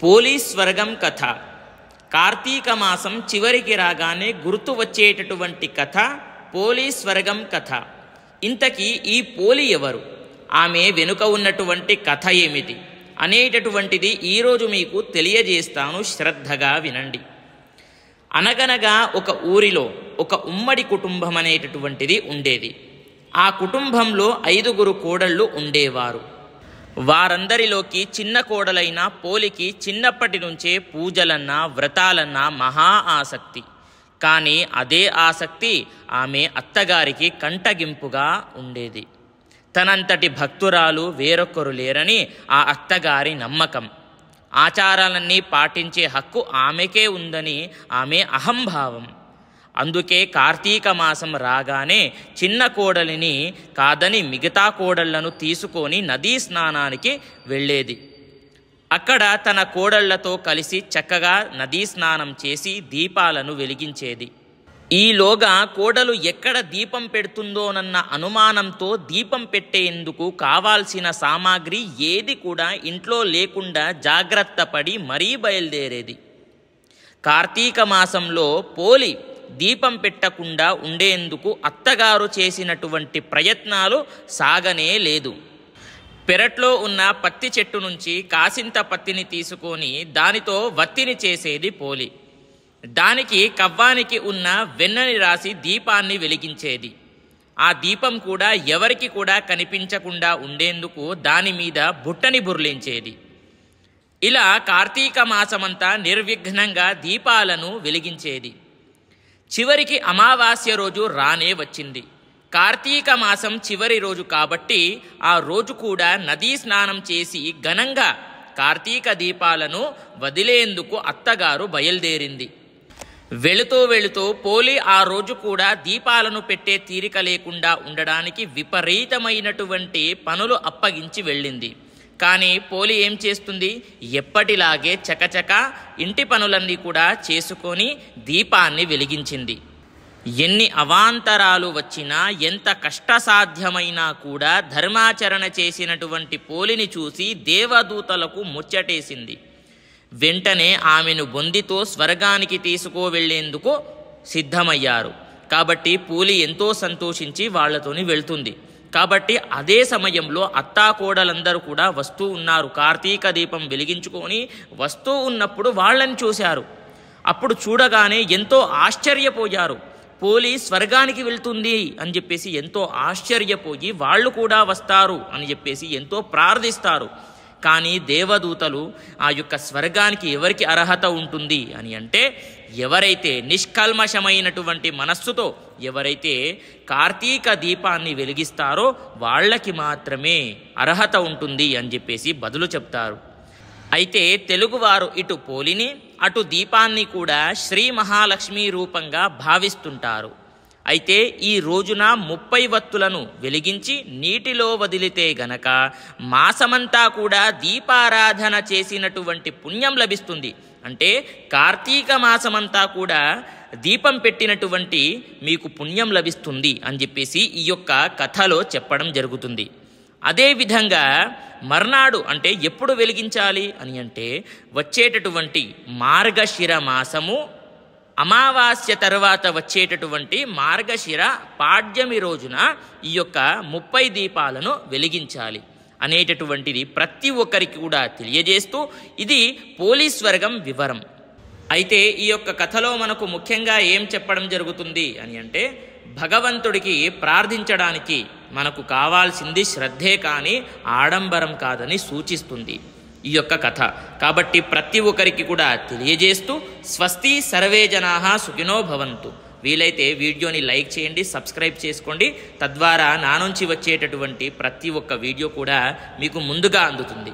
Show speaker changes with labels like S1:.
S1: Police వర్గం కథ. కార్తీక మాసం చివరికి రాగానే గుర్తు వచ్చేటటువంటి కథ పోలీస్ వర్గం కథ. ఇంతకీ ఈ పోలి ఎవరు, ఆమె వెనుక ఉన్నటువంటి కథ ఏమిటి అనేటటువంటిది ఈరోజు మీకు తెలియజేస్తాను, శ్రద్ధగా వినండి. అనగనగా ఒక ఊరిలో ఒక ఉమ్మడి కుటుంబం అనేటటువంటిది ఉండేది. ఆ కుటుంబంలో 5 కోడళ్ళు ఉండేవారు. వారందరిలోకి చిన్న కోడలైన పోలికి చిన్నప్పటి నుంచే పూజలన్నా వ్రతాలన్నా మహా ఆసక్తి. కానీ అదే ఆసక్తి ఆమె అత్తగారికి కంటగింపుగా ఉండేది. తనంతటి భక్తురాలు వేరొకరు లేరని ఆ అత్తగారి నమ్మకం. ఆచారాలన్నీ పాటించే హక్కు ఆమెకే ఉందని ఆమె అహంభావం. అందుకే కార్తీక మాసం రాగానే చిన్న కోడలిని కాదని మిగతా కోడళ్లను తీసుకొని నదీ స్నానానికి వెళ్ళేది. అక్కడ తన కోడళ్లతో కలిసి చక్కగా నదీ స్నానం చేసి దీపాలను వెలిగించేది. ఈలోగా కోడలు ఎక్కడ దీపం పెడుతుందోనన్న అనుమానంతో దీపం పెట్టేందుకు కావాల్సిన సామాగ్రి ఏది కూడా ఇంట్లో లేకుండా జాగ్రత్త పడి మరీ బయలుదేరేది. కార్తీక మాసంలో పోలి దీపం పెట్టకుండా ఉండేందుకు అత్తగారు చేసినటువంటి ప్రయత్నాలు సాగనే లేదు. పెరట్లో ఉన్న పత్తి చెట్టు నుంచి కాసింత పత్తిని తీసుకొని దానితో వత్తిని చేసేది పోలి. దానికి కవ్వానికి ఉన్న వెన్నని రాసి దీపాన్ని వెలిగించేది. ఆ దీపం కూడా ఎవరికి కూడా కనిపించకుండా ఉండేందుకు దాని మీద బుట్టని బుర్లించేది. ఇలా కార్తీక మాసమంతా నిర్విఘ్నంగా దీపాలను వెలిగించేది. చివరికి అమావాస్య రోజు రానే వచ్చింది. కార్తీక మాసం చివరి రోజు కాబట్టి ఆ రోజు కూడా నదీ స్నానం చేసి ఘనంగా కార్తీక దీపాలను వదిలేందుకు అత్తగారు బయలుదేరింది. వెళుతూ వెళుతూ పోలి ఆ రోజు కూడా దీపాలను పెట్టే తీరిక లేకుండా ఉండడానికి విపరీతమైనటువంటి పనులు అప్పగించి వెళ్ళింది. కానీ పోలి ఏం చేస్తుంది, ఎప్పటిలాగే చకచక ఇంటి పనులన్నీ కూడా చేసుకొని దీపాన్ని వెలిగించింది. ఎన్ని అవాంతరాలు వచ్చినా ఎంత కష్టసాధ్యమైనా కూడా ధర్మాచరణ చేసినటువంటి పోలిని చూసి దేవదూతలకు ముచ్చటేసింది. వెంటనే ఆమెను బొందితో స్వర్గానికి తీసుకువెళ్లేందుకు సిద్ధమయ్యారు. కాబట్టి పోలి ఎంతో సంతోషించి వాళ్లతోని వెళ్తుంది. కాబట్టి అదే సమయంలో అత్తాకోడలందరూ కూడా వస్తూ ఉన్నారు. కార్తీక దీపం వెలిగించుకొని వస్తూ ఉన్నప్పుడు వాళ్ళని చూశారు. అప్పుడు చూడగానే ఎంతో ఆశ్చర్యపోయారు. పోలి స్వర్గానికి వెళ్తుంది అని చెప్పేసి ఎంతో ఆశ్చర్యపోయి వాళ్ళు కూడా వస్తారు అని చెప్పేసి ఎంతో ప్రార్థిస్తారు. కానీ దేవదూతలు ఆ యొక్క స్వర్గానికి ఎవరికి అర్హత ఉంటుంది అని అంటే, ఎవరైతే నిష్కల్మషమైనటువంటి మనస్సుతో ఎవరైతే కార్తీక దీపాన్ని వెలిగిస్తారో వాళ్ళకి మాత్రమే అర్హత ఉంటుంది అని చెప్పేసి బదులు చెప్తారు. అయితే తెలుగువారు ఇటు పోలిని అటు దీపాన్ని కూడా శ్రీ మహాలక్ష్మి రూపంగా భావిస్తుంటారు. అయితే ఈ రోజున 30 వత్తులను వెలిగించి నీటిలో వదిలితే గనక మాసమంతా కూడా దీపారాధన చేసినటువంటి పుణ్యం లభిస్తుంది. అంటే కార్తీక మాసమంతా కూడా దీపం పెట్టినటువంటి మీకు పుణ్యం లభిస్తుంది అని చెప్పేసి ఈ యొక్క కథలో చెప్పడం జరుగుతుంది. అదేవిధంగా మర్నాడు అంటే ఎప్పుడు వెలిగించాలి అని అంటే, వచ్చేటటువంటి మార్గశిర మాసము అమావాస్య తర్వాత వచ్చేటటువంటి మార్గశిర పాడ్యమి రోజున ఈ యొక్క 30 దీపాలను వెలిగించాలి అనేటటువంటిది ప్రతి ఒక్కరికి కూడా తెలియజేస్తూ ఇది పోలీస్ వర్గం వివరం. అయితే ఈ యొక్క కథలో మనకు ముఖ్యంగా ఏం చెప్పడం జరుగుతుంది అని అంటే, భగవంతుడికి ప్రార్థించడానికి మనకు కావాల్సింది శ్రద్ధే కానీ ఆడంబరం కాదని సూచిస్తుంది ఈ యొక్క కథ. కాబట్టి ప్రతి ఒక్కరికి కూడా తెలియజేస్తూ స్వస్తి సర్వే జనాః సుఖినో భవంతు. వీలైతే వీడియోని లైక్ చేయండి, సబ్స్క్రైబ్ చేసుకోండి. తద్వారా నా నుంచి వచ్చేటటువంటి ప్రతి ఒక్క వీడియో కూడా మీకు ముందుగా అందుతుంది.